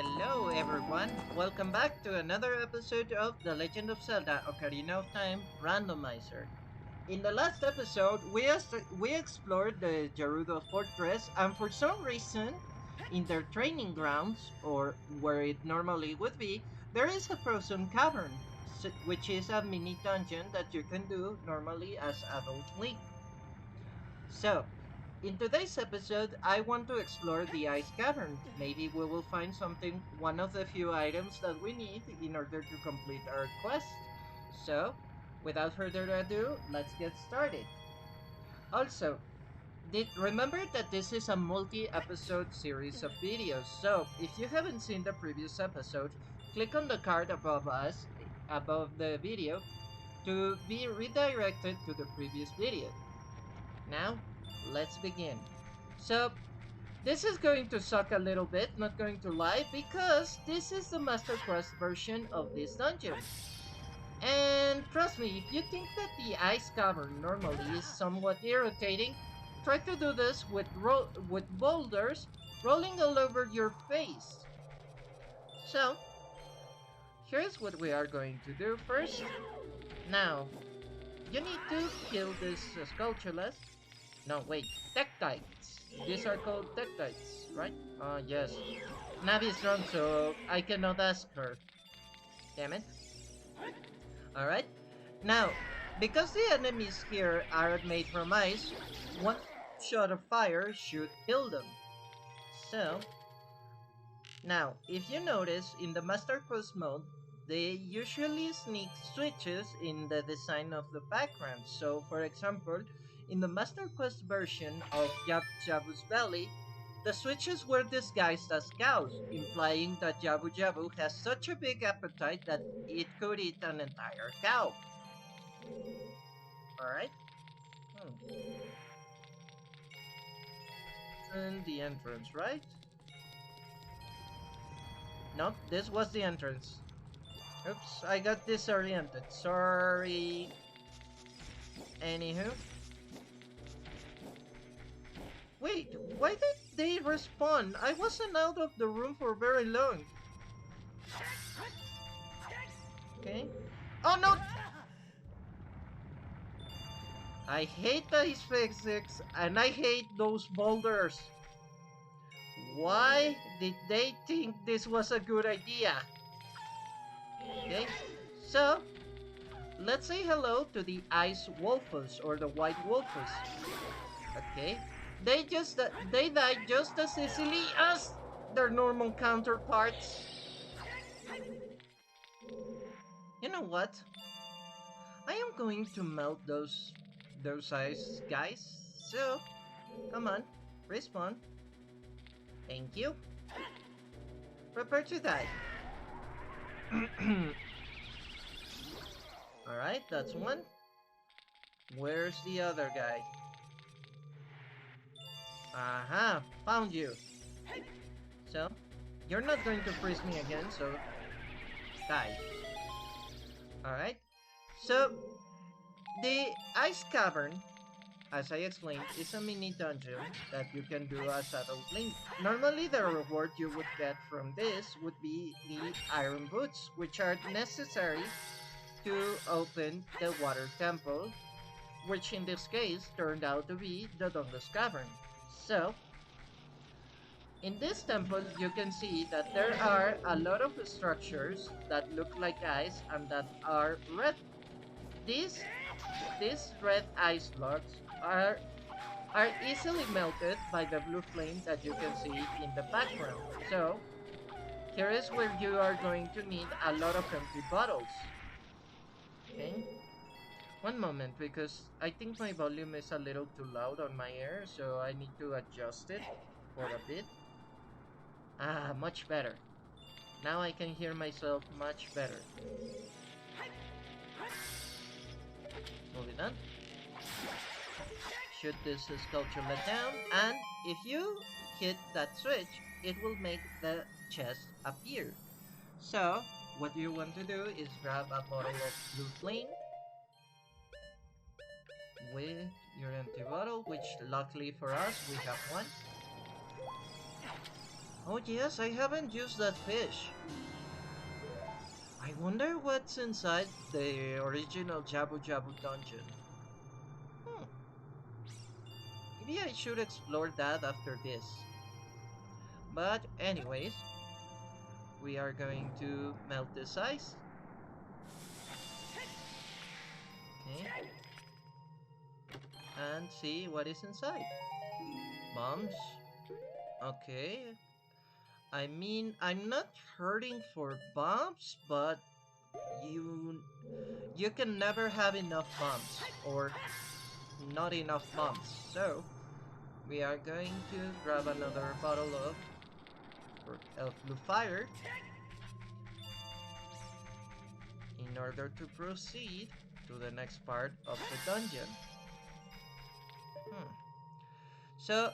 Hello everyone, welcome back to another episode of The Legend of Zelda Ocarina of Time Randomizer. In the last episode, we explored the Gerudo Fortress, and for some reason, in their training grounds, or where it normally would be, there is a frozen cavern, which is a mini dungeon that you can do normally as adult Link. So, in today's episode, I want to explore the ice cavern. Maybe we will find something, one of the few items that we need in order to complete our quest. So, without further ado, let's get started. Also, remember that this is a multi-episode series of videos, so if you haven't seen the previous episode, click on the card above the video, to be redirected to the previous video. Now, let's begin. So, this is going to suck a little bit, not going to lie, because this is the Master Quest version of this dungeon. And trust me, if you think that the ice cavern normally is somewhat irritating, try to do this with boulders rolling all over your face. So, here's what we are going to do first. Now, you need to kill this Skulltulas. No, wait, Tektites. These are called Tektites, right? Yes. Navi is drunk, so I cannot ask her. Damn it. Alright. Now, because the enemies here are made from ice, one shot of fire should kill them. So, now, if you notice, in the Master Quest mode, they usually sneak switches in the design of the background. So, for example, in the Master Quest version of Jabu's Valley, the switches were disguised as cows, implying that Jabu Jabu has such a big appetite that it could eat an entire cow. Alright? And the entrance, right? Nope, this was the entrance. Oops, I got disoriented. Sorry. Anywho. Wait, why did they respawn? I wasn't out of the room for very long. Okay. Oh no! I hate ice physics and I hate those boulders. Why did they think this was a good idea? Okay, so let's say hello to the ice wolfus or the white wolfus. Okay. They died just as easily as their normal counterparts. You know what? I am going to melt those ice guys. So, come on, respawn. Thank you. Prepare to die. Alright, that's one. Where's the other guy? Aha, found you. So, you're not going to freeze me again, so die. Alright, so the ice cavern, as I explained, is a mini dungeon that you can do as adult Link. Normally the reward you would get from this would be the iron boots, which are necessary to open the water temple, which in this case turned out to be the Dongus Cavern. So, in this temple, you can see that there are a lot of structures that look like ice and that are red. These red ice blocks are easily melted by the blue flame that you can see in the background. So, here is where you are going to need a lot of empty bottles. Okay? One moment, because I think my volume is a little too loud on my ear, so I need to adjust it for a bit. Ah, much better. Now I can hear myself much better. Moving on. Shoot this sculpture let down, and if you hit that switch, it will make the chest appear. So, what you want to do is grab a bottle of blue flame with your empty bottle, which luckily for us, we have one. Oh yes, I haven't used that fish. I wonder what's inside the original Jabu Jabu dungeon. Hmm, maybe I should explore that after this. But anyways, we are going to melt this ice. Okay. And see what is inside. Bombs. Okay. I mean, I'm not hurting for bombs, but you you can never have enough bombs or not enough bombs. So we are going to grab another bottle of blue fire in order to proceed to the next part of the dungeon. Hmm. So,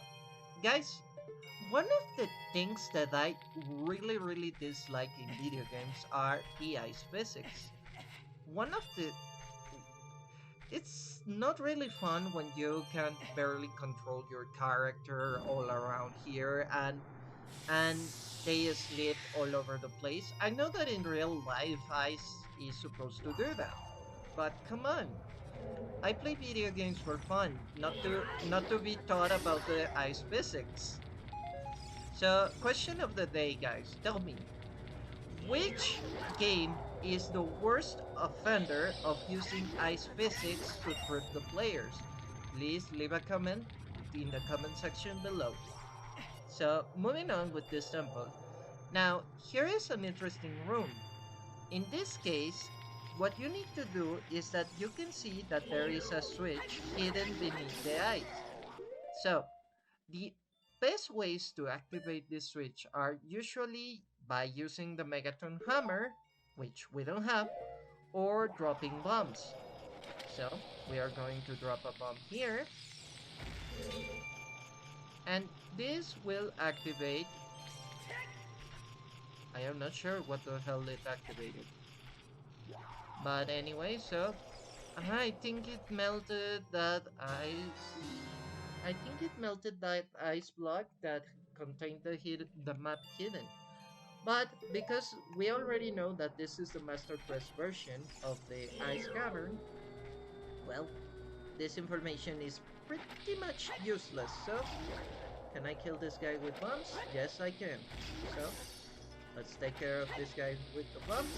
guys, one of the things that I really dislike in video games are the ice physics. One of the It's not really fun when you can barely control your character all around here and they slip all over the place. I know that in real life ice is supposed to do that. But come on. I play video games for fun, not to be taught about the ice physics. So, question of the day, guys. Tell me, which game is the worst offender of using ice physics to trip the players? Please leave a comment in the comment section below. So, moving on with this temple. Now, here is an interesting room. In this case, what you need to do is that you can see that there is a switch hidden beneath the ice. So, the best ways to activate this switch are usually by using the Megaton Hammer, which we don't have, or dropping bombs. So we are going to drop a bomb here, and this will activate. I am not sure what the hell it activated. But anyway, so I think it melted that ice. I think it melted that ice block that contained the map hidden. But because we already know that this is the Master Quest version of the Ice Cavern, well, this information is pretty much useless. So, can I kill this guy with bombs? Yes, I can. So, let's take care of this guy with the bombs.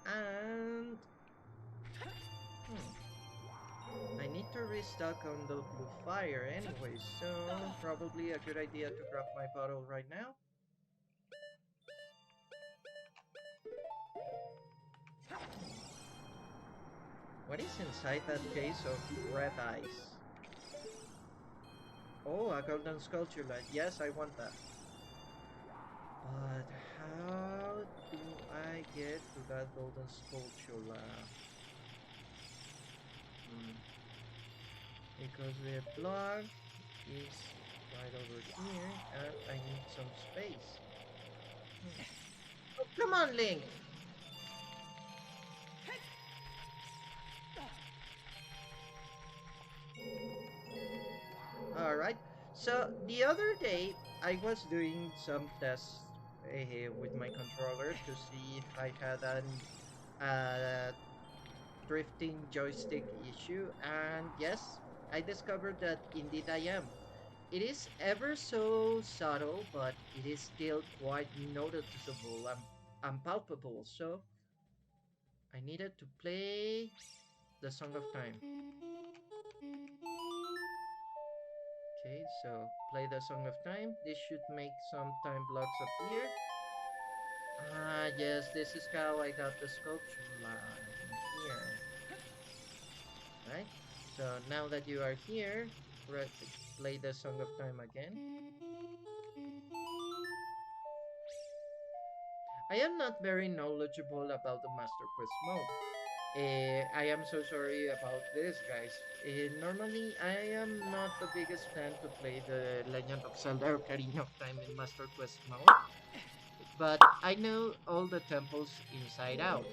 And... I need to restock on the blue fire anyway, so probably a good idea to grab my bottle right now. What is inside that case of red ice? Oh, a golden sculpture. Yes, I want that. But how do I get to that golden sculpture? Because the block is right over here and I need some space. Oh, come on, Link! Alright, so the other day I was doing some tests with my controller to see if I had a drifting joystick issue, and yes, I discovered that indeed I am. It is ever so subtle, but it is still quite noticeable and palpable, so I needed to play the Song of Time. Okay, so play the Song of Time. This should make some time blocks appear. Ah, yes, this is how I got the sculpture line here. Right? So now that you are here, play the Song of Time again. I am not very knowledgeable about the Master Quest mode. I am so sorry about this, guys. Normally, I am not the biggest fan to play the Legend of Zelda Ocarina of Time in Master Quest mode, but I know all the temples inside out.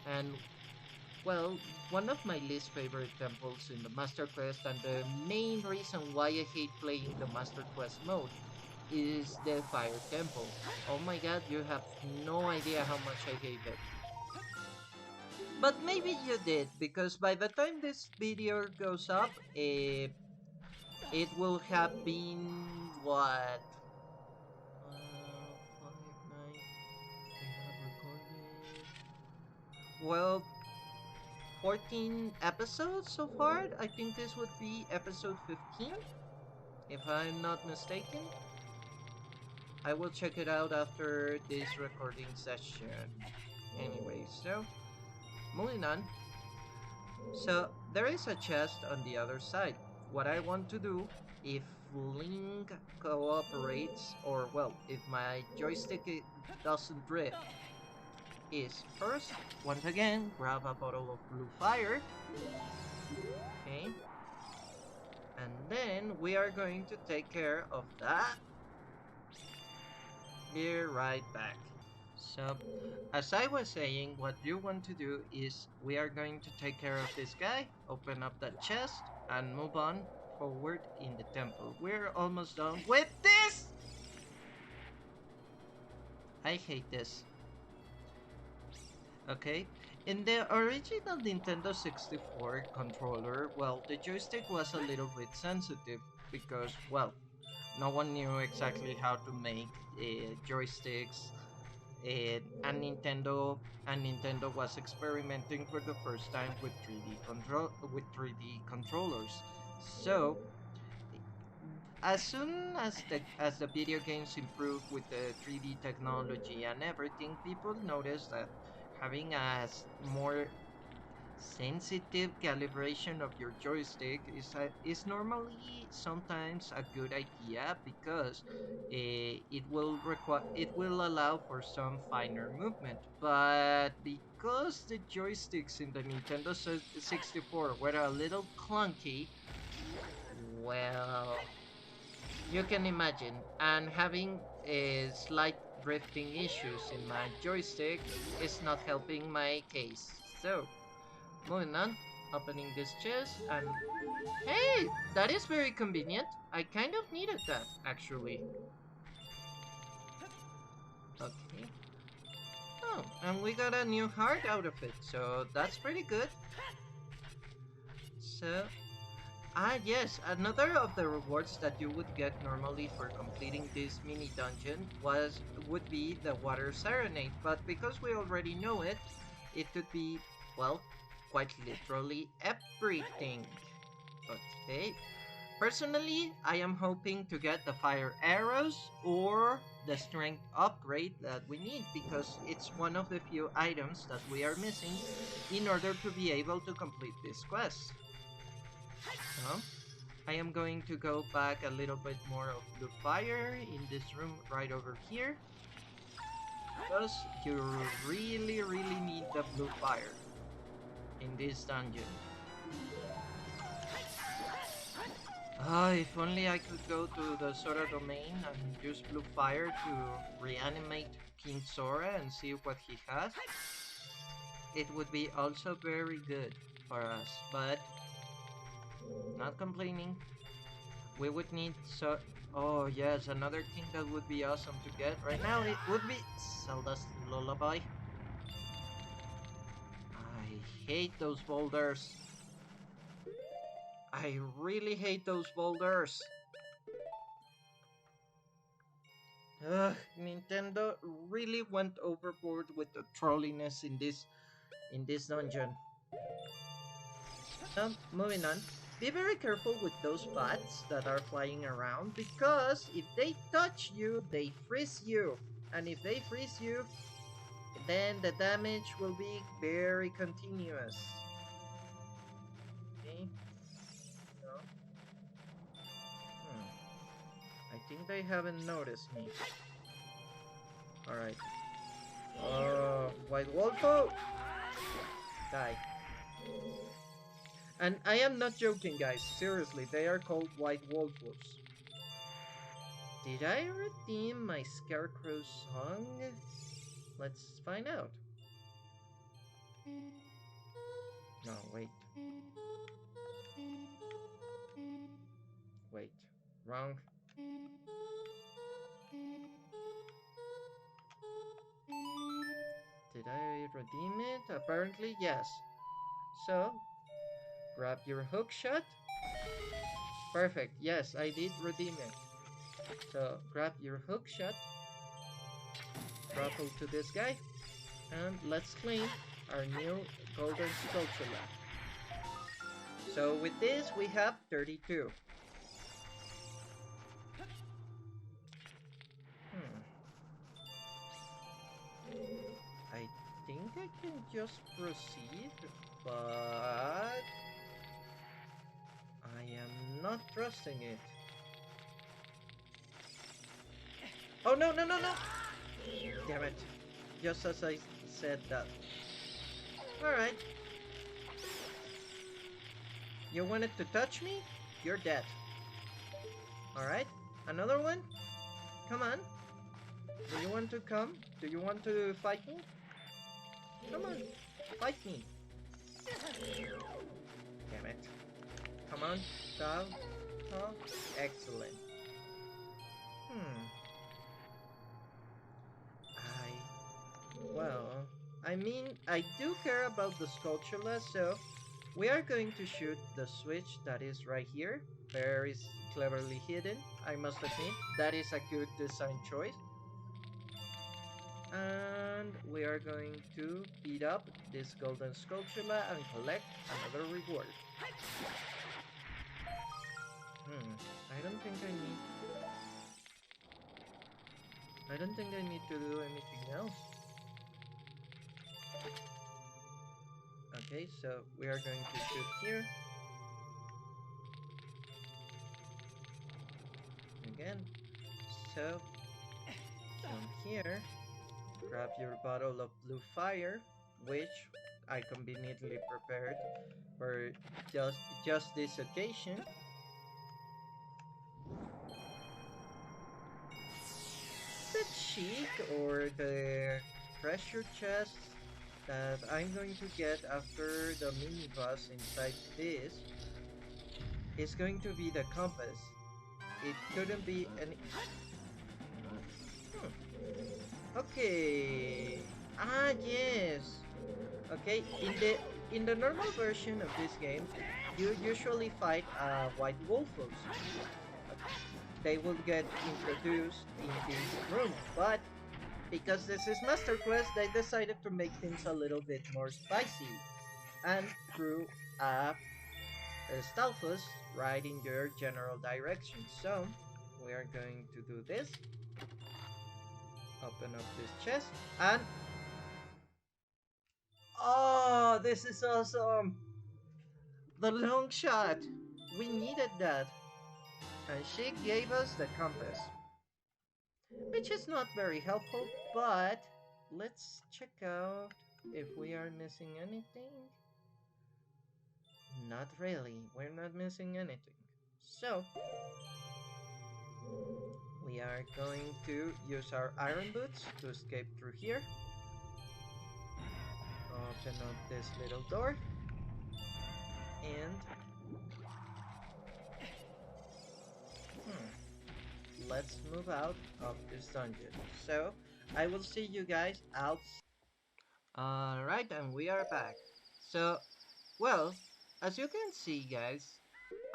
And, well, one of my least favorite temples in the Master Quest, and the main reason why I hate playing the Master Quest mode, is the Fire Temple. Oh my god, you have no idea how much I hate it. But maybe you did, because by the time this video goes up, it will have been what? 5, 9, we have recorded. Well, 14 episodes so far. I think this would be episode 15, if I'm not mistaken. I will check it out after this recording session. Anyway, so moving on. So there is a chest on the other side. What I want to do, if Link cooperates, or well, if my joystick doesn't drift, is first, once again, grab a bottle of blue fire. Okay. And then we are going to take care of that. Be right back. So, as I was saying, what you want to do is we are going to take care of this guy, open up that chest, and move on forward in the temple. We're almost done with this! I hate this. Okay, in the original Nintendo 64 controller, well, the joystick was a little bit sensitive because, well, no one knew exactly how to make joysticks, and Nintendo was experimenting for the first time with 3D controllers. So as soon as the video games improved with the 3D technology and everything, people noticed that having a more sensitive calibration of your joystick is normally sometimes a good idea because it will allow for some finer movement. But because the joysticks in the Nintendo 64 were a little clunky, well, you can imagine, and having slight drifting issues in my joystick is not helping my case. So moving on, opening this chest, and hey, that is very convenient. I kind of needed that, actually. Okay. Oh, and we got a new heart out of it, so that's pretty good. So, yes, another of the rewards that you would get normally for completing this mini dungeon would be the water serenade, but because we already know it, it could be, well, quite literally everything. Okay. Personally, I am hoping to get the fire arrows or the strength upgrade that we need because it's one of the few items that we are missing in order to be able to complete this quest. So, I am going to go back a little bit more of blue fire in this room right over here because you really need the blue fire in this dungeon. If only I could go to the Sora domain and use blue fire to reanimate King Sora and see what he has. It would be also very good for us, but not complaining. We would need oh yes, another thing that would be awesome to get right now, it would be Zelda's Lullaby. I hate those boulders. I really hate those boulders. Ugh, Nintendo really went overboard with the trolliness in this dungeon. Moving on. Be very careful with those bats that are flying around because if they touch you, they freeze you. And if they freeze you, then the damage will be very continuous. Okay. So, I think they haven't noticed me. Alright. White Wolfo! Die. And I am not joking, guys. Seriously, they are called White Wolfos. Did I redeem my Scarecrow song? Let's find out. No, wait. Wait. Wrong. redeem it? Apparently, yes. So, grab your hook shot. Perfect. Yes, I did redeem it. So, grab your hook shot. Grapple to this guy. And let's claim our new golden spatula. So with this, we have 32. I think I can just proceed, but I am not trusting it. Oh, no, no, no, no! Damn it. Just as I said that. Alright. You wanted to touch me? You're dead. Alright. Another one? Come on. Do you want to come? Do you want to fight me? Come on. Fight me. Damn it. Come on. Down. Top. Excellent. Well, I mean, I do care about the spatula, so we are going to shoot the switch that is right here. Very cleverly hidden, I must admit. That is a good design choice. And we are going to beat up this golden spatula and collect another reward. I don't think I need to do anything else. Okay, so we are going to shoot here. Again. So, jump here. Grab your bottle of blue fire, which I conveniently prepared for just this occasion. The cheek or the treasure chest that I'm going to get after the minibus inside this is going to be the compass. It couldn't be any... Okay. Ah, yes. Okay, in the normal version of this game, you usually fight white wolves. They will get introduced in this room, but because this is Master Quest, they decided to make things a little bit more spicy and threw a Stalfus right in your general direction. So we are going to do this. Open up this chest and... Oh, this is awesome! The long shot! We needed that. And she gave us the compass, which is not very helpful, but let's check out if we are missing anything. Not really, we're not missing anything. So, we are going to use our iron boots to escape through here. Open up this little door. And... let's move out of this dungeon. So, I will see you guys out. Alright, and we are back. So, well, as you can see, guys,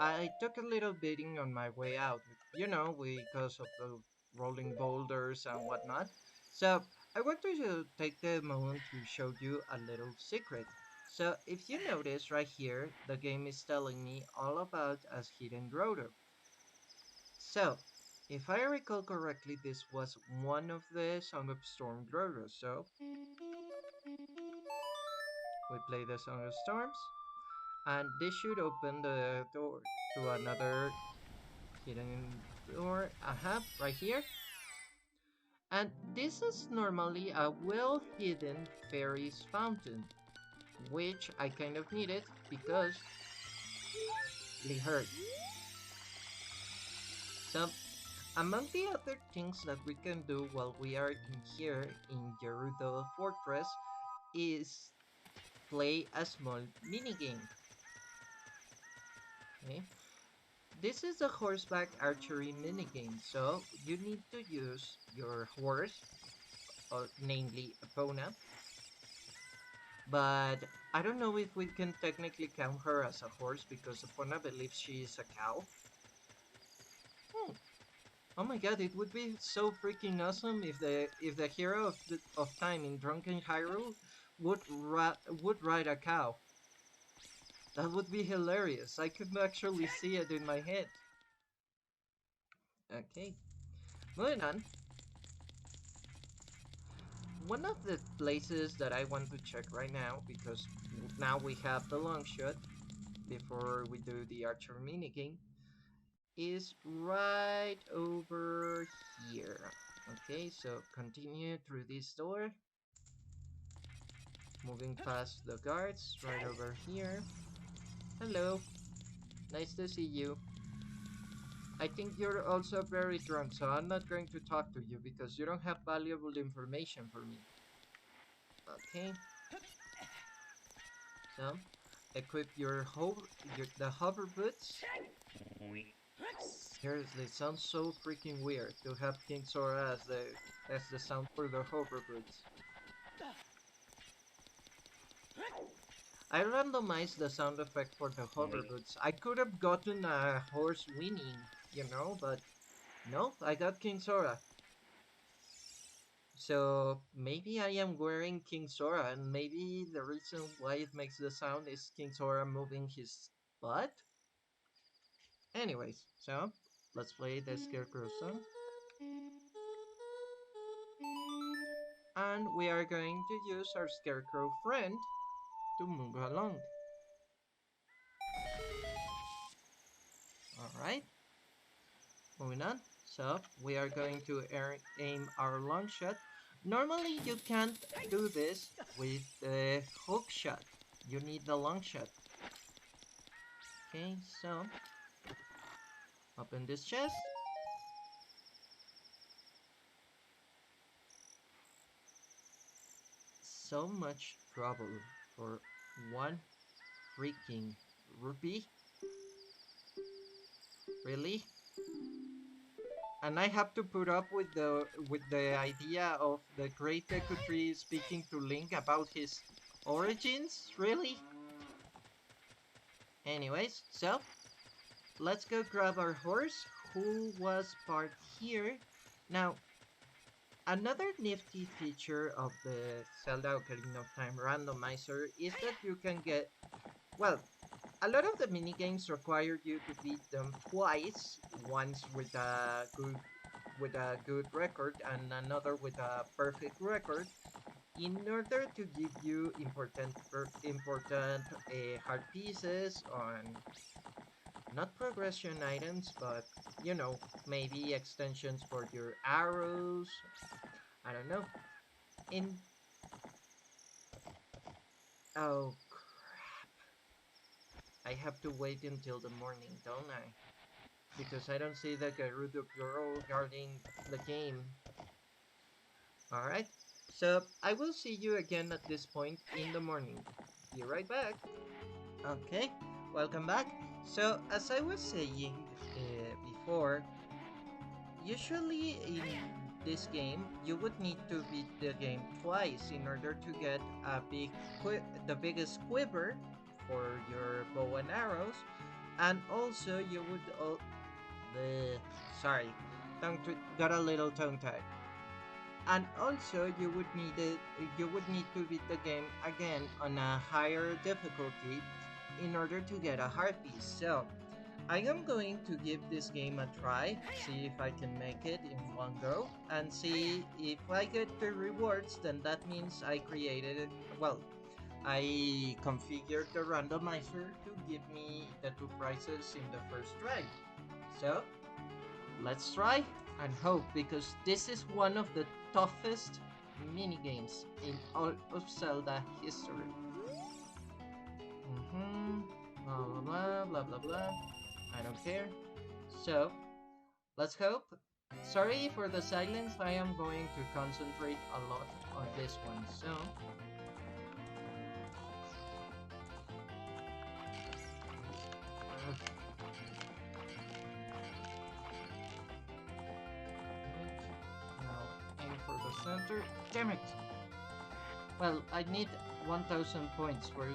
I took a little beating on my way out, you know, because of the rolling boulders and whatnot. So, I want to take the moment to show you a little secret. So, if you notice right here, the game is telling me all about a hidden grotto. So, if I recall correctly, this was one of the Song of Storm grottos, so we play the Song of Storms, and this should open the door to another hidden door, right here. And this is normally a well-hidden fairies fountain, which I kind of needed because it hurt. So, among the other things that we can do while we are in here in Gerudo Fortress is play a small minigame. Okay. This is a horseback archery minigame, so you need to use your horse, or namely Epona, But I don't know if we can technically count her as a horse because Epona believes she is a cow. Hmm. Oh my god, it would be so freaking awesome if the hero of time in Drunken Hyrule would ride a cow. That would be hilarious. I could actually see it in my head. Okay, moving on. One of the places that I want to check right now, because now we have the long shot before we do the archer minigame, is right over here. Okay, so continue through this door. Moving past the guards, right over here. Hello, nice to see you. I think you're also very drunk, so I'm not going to talk to you because you don't have valuable information for me. Okay, so equip the hover boots. Seriously, it sounds so freaking weird to have King Sora as the sound for the hover boots. I randomized the sound effect for the hover boots. I could have gotten a horse winning, you know, but no, I got King Sora. So maybe I am wearing King Sora, and maybe the reason why it makes the sound is King Sora moving his butt. Anyways, so let's play the Scarecrow song. And we are going to use our Scarecrow friend to move along. Alright, moving on. So we are going to aim our long shot. Normally you can't do this with the hook shot. You need the long shot. Okay, so open this chest. So much trouble for one freaking rupee? Really? And I have to put up with the idea of the great Deku Tree speaking to Link about his origins? Really? Anyways, so let's go grab our horse who was parked here. Now, another nifty feature of the Zelda Ocarina of Time randomizer is that you can get, well, a lot of the minigames require you to beat them twice, once with a good record and another with a perfect record, in order to give you important heart pieces on not progression items, but you know, maybe extensions for your arrows. I don't know. In oh crap! I have to wait until the morning, don't I? Because I don't see the Gerudo girl guarding the game. Alright, so I will see you again at this point in the morning. Be right back. Okay, welcome back. So, as I was saying before, usually in this game, you would need to beat the game twice in order to get the biggest quiver for your bow and arrows, and also you would sorry, got a little tongue tied. And also you would need to beat the game again on a higher difficulty in order to get a heart piece. So I am going to give this game a try, see if I can make it in one go, and see if I get the rewards. Then that means I created it, well, I configured the randomizer to give me the two prizes in the first try. So let's try and hope, because this is one of the toughest minigames in all of Zelda history. Blah blah blah blah blah blah. I don't care. So let's hope. Sorry for the silence. I am going to concentrate a lot on this one. So now aim for the center. Damn it! Well, I need 1,000 points for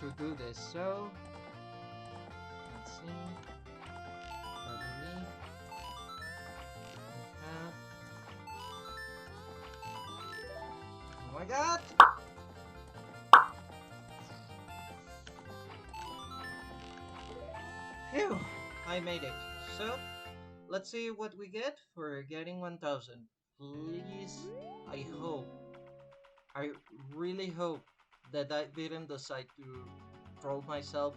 to do this. So let's see. Probably have. Oh my god! Phew! I made it. So let's see what we get for getting 1,000. Please, I hope, I really hope that I didn't decide to troll myself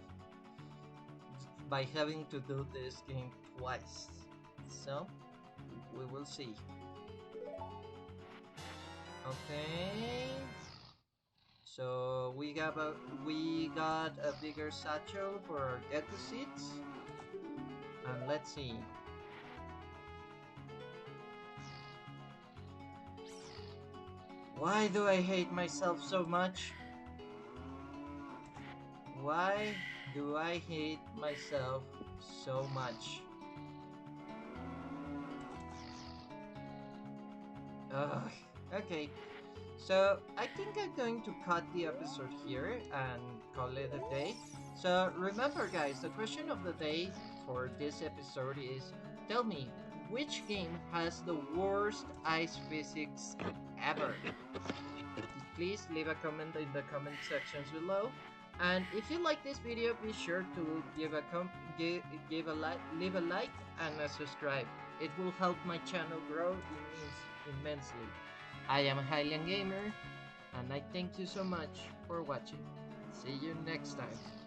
by having to do this game twice. So, we will see. Okay. So we got a bigger satchel for our get receipts. And let's see. Why do I hate myself so much? Why do I hate myself so much? Ugh. Okay, so I think I'm going to cut the episode here and call it a day. So remember guys, the question of the day for this episode is, tell me, which game has the worst ice physics ever? Please leave a comment in the comment sections below. And if you like this video, be sure to give a like, leave a like and a subscribe. It will help my channel grow immensely. I am Hylian Gamer, and I thank you so much for watching. See you next time.